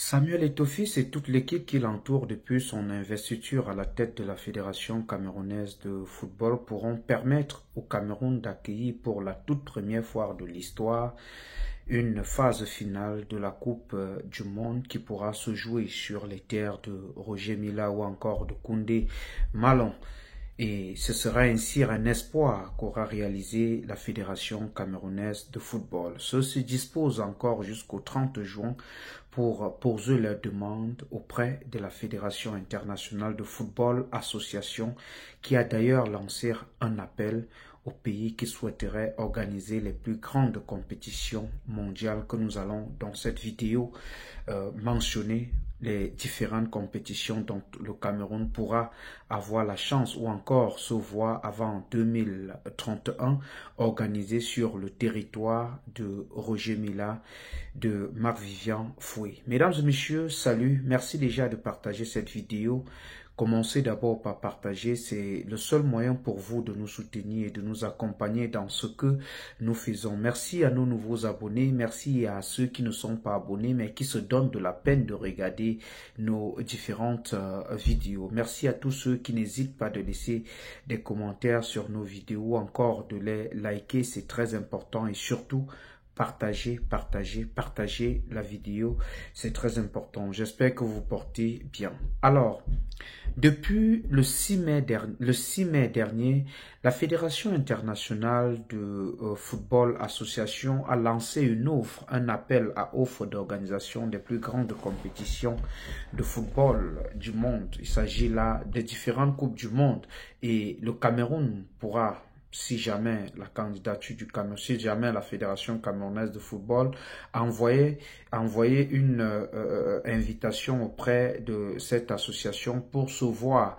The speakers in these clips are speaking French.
Samuel Eto'o et toute l'équipe qui l'entoure depuis son investiture à la tête de la Fédération camerounaise de football pourront permettre au Cameroun d'accueillir pour la toute première fois de l'histoire une phase finale de la Coupe du Monde qui pourra se jouer sur les terres de Roger Mila ou encore de Koundé Malon. Et ce sera ainsi un espoir qu'aura réalisé la Fédération camerounaise de football. Ceux se disposent encore jusqu'au 30 juin pour poser leurs demandes auprès de la Fédération internationale de football association qui a d'ailleurs lancé un appel aux pays qui souhaiteraient organiser les plus grandes compétitions mondiales que nous allons dans cette vidéo mentionner les différentes compétitions dont le Cameroun pourra avoir la chance ou encore se voir avant 2031 organisées sur le territoire de Roger Mila, de Marc-Vivian Foué. Mesdames et messieurs, salut, merci déjà de partager cette vidéo. Commencez d'abord par partager, c'est le seul moyen pour vous de nous soutenir et de nous accompagner dans ce que nous faisons. Merci à nos nouveaux abonnés, merci à ceux qui ne sont pas abonnés mais qui se donnent de la peine de regarder nos différentes vidéos. Merci à tous ceux qui n'hésitent pas de laisser des commentaires sur nos vidéos, encore de les liker, c'est très important et surtout partagez la vidéo, c'est très important. J'espère que vous portez bien. Alors, depuis le 6 mai dernier, la Fédération internationale de football association a lancé une offre, un appel à offre d'organisation des plus grandes compétitions de football du monde. Il s'agit là des différentes coupes du monde et le Cameroun pourra, si jamais la candidature du Cameroun, si jamais la Fédération camerounaise de football envoyer une invitation auprès de cette association pour se voir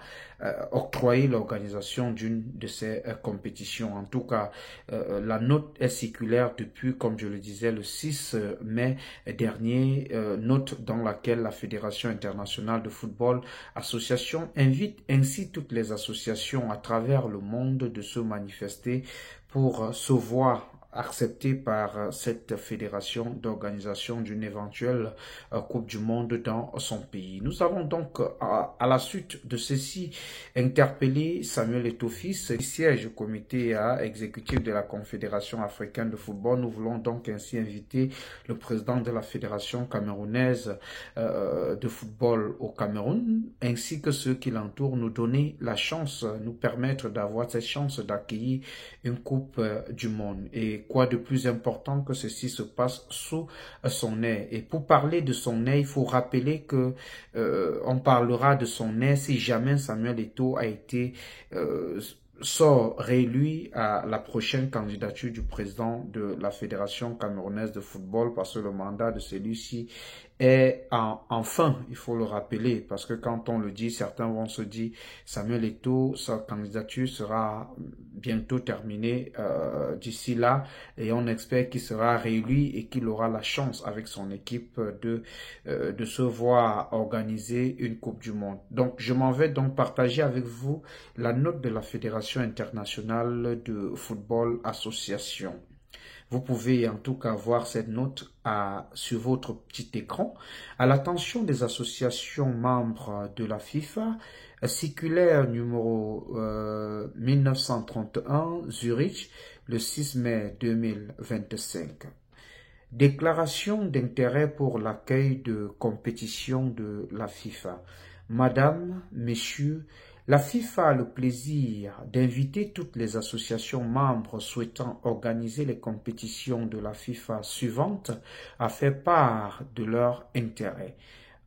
octroyer l'organisation d'une de ces compétitions. En tout cas, la note est circulaire depuis, comme je le disais, le 6 mai dernier, note dans laquelle la Fédération internationale de football association invite ainsi toutes les associations à travers le monde de se manifester pour se voir accepté par cette fédération d'organisation d'une éventuelle Coupe du Monde dans son pays. Nous avons donc, à la suite de ceci, interpellé Samuel Eto'o, siège au comité exécutif de la Confédération africaine de football. Nous voulons donc ainsi inviter le président de la Fédération camerounaise de football au Cameroun, ainsi que ceux qui l'entourent, nous donner la chance, nous permettre d'avoir cette chance d'accueillir une Coupe du Monde. Et quoi de plus important que ceci se passe sous son nez. Et pour parler de son nez, il faut rappeler que on parlera de son nez si jamais Samuel Eto'o a été sort réélu à la prochaine candidature du président de la Fédération camerounaise de football, parce que le mandat de celui-ci est enfin, il faut le rappeler, parce que quand on le dit, certains vont se dire Samuel Eto'o, sa candidature sera bientôt terminée d'ici là, et on espère qu'il sera réélu et qu'il aura la chance avec son équipe de se voir organiser une Coupe du Monde. Donc, je m'en vais donc partager avec vous la note de la Fédération internationale de football association. Vous pouvez en tout cas voir cette note sur votre petit écran. À l'attention des associations membres de la FIFA, circulaire numéro 1931, Zurich, le 6 mai 2025. Déclaration d'intérêt pour l'accueil de compétition de la FIFA. Madame, Messieurs, la FIFA a le plaisir d'inviter toutes les associations membres souhaitant organiser les compétitions de la FIFA suivantes à faire part de leur intérêt.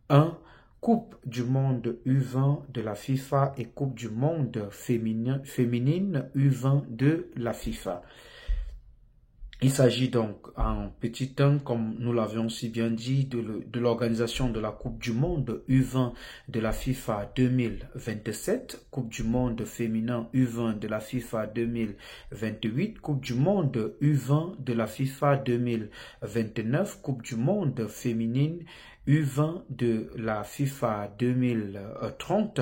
1. Coupe du monde U20 de la FIFA et Coupe du monde féminine U20 de la FIFA. Il s'agit donc en petit 1, comme nous l'avions si bien dit, de l'organisation de la Coupe du Monde U20 de la FIFA 2027, Coupe du Monde féminin U20 de la FIFA 2028, Coupe du Monde U20 de la FIFA 2029, Coupe du Monde féminine U20 de la FIFA 2030,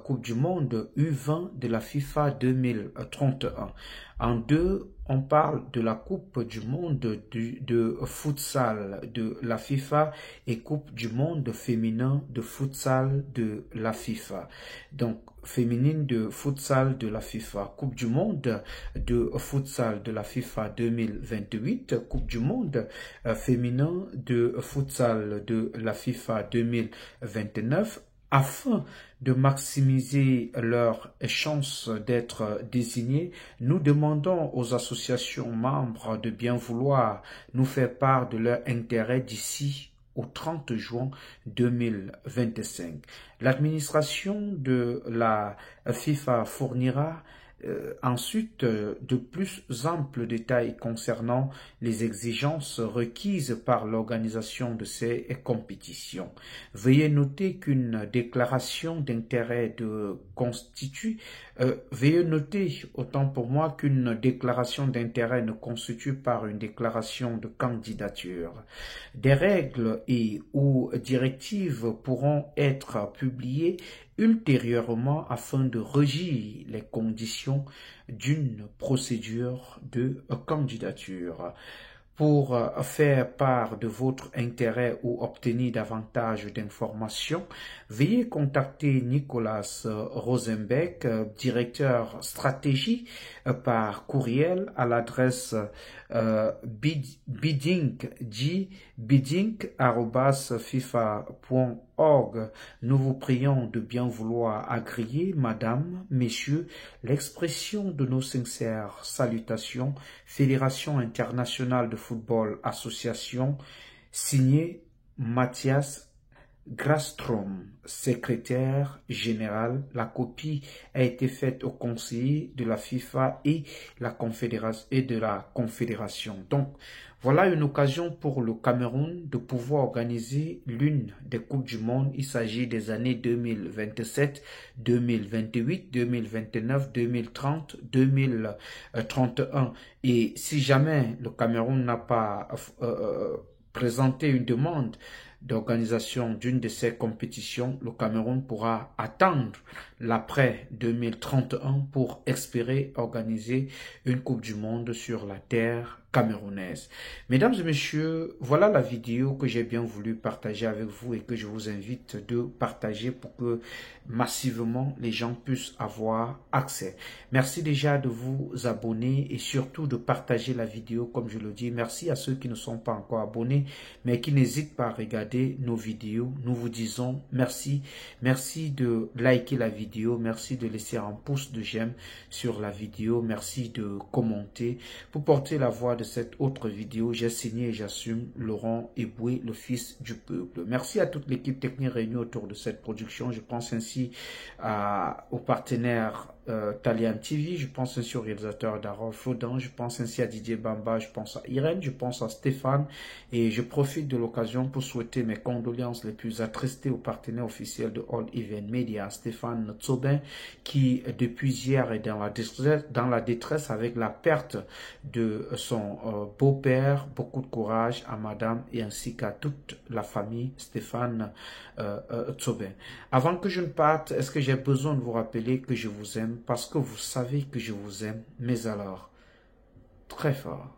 Coupe du Monde U20 de la FIFA 2031. En 2, on parle de la Coupe du monde de futsal de la FIFA et Coupe du monde féminin de futsal de la FIFA. Donc, féminine de futsal de la FIFA, Coupe du monde de futsal de la FIFA 2028, Coupe du monde féminin de futsal de la FIFA 2029, afin de maximiser leurs chances d'être désignés. Nous demandons aux associations membres de bien vouloir nous faire part de leur intérêt d'ici au 30 juin 2025. L'administration de la FIFA fournira ensuite de plus amples détails concernant les exigences requises par l'organisation de ces compétitions. Veuillez noter qu'une déclaration d'intérêt veuillez noter autant pour moi qu'une déclaration d'intérêt ne constitue pas une déclaration de candidature. Des règles et ou directives pourront être publiées ultérieurement afin de régir les conditions d'une procédure de candidature. Pour faire part de votre intérêt ou obtenir davantage d'informations, veuillez contacter Nicolas Rosenbeck, directeur stratégie, par courriel à l'adresse bidding@fifa.org. Nous vous prions de bien vouloir agréer, madame, messieurs, l'expression de nos sincères salutations, Fédération internationale de football association, signé Mathias Grastrom, secrétaire général. La copie a été faite au conseiller de la FIFA et de la Confédération. Donc, voilà une occasion pour le Cameroun de pouvoir organiser l'une des Coupes du Monde. Il s'agit des années 2027, 2028, 2029, 2030, 2031. Et si jamais le Cameroun n'a pas présenté une demande d'organisation d'une de ces compétitions, le Cameroun pourra attendre l'après 2031 pour espérer organiser une Coupe du Monde sur la terre camerounaise. Mesdames et messieurs, voilà la vidéo que j'ai bien voulu partager avec vous et que je vous invite de partager pour que massivement les gens puissent avoir accès. Merci déjà de vous abonner et surtout de partager la vidéo comme je le dis. Merci à ceux qui ne sont pas encore abonnés mais qui n'hésitent pas à regarder nos vidéos. Nous vous disons merci. Merci de liker la vidéo. Merci de laisser un pouce de j'aime sur la vidéo. Merci de commenter. Pour porter la voix de cette autre vidéo, j'ai signé et j'assume Laurent Eboué, le fils du peuple. Merci à toute l'équipe technique réunie autour de cette production. Je pense ainsi aux partenaires Talian TV, je pense ainsi au réalisateur Darol Flodan, je pense ainsi à Didier Bamba, je pense à Irène, je pense à Stéphane et je profite de l'occasion pour souhaiter mes condoléances les plus attristées aux partenaires officiels de All Event Media, Stéphane Tsobin qui depuis hier est dans la détresse avec la perte de son beau-père. Beaucoup de courage à madame et ainsi qu'à toute la famille Stéphane Tsobin. Avant que je ne parte, est-ce que j'ai besoin de vous rappeler que je vous aime parce que vous savez que je vous aime, mais alors, très fort.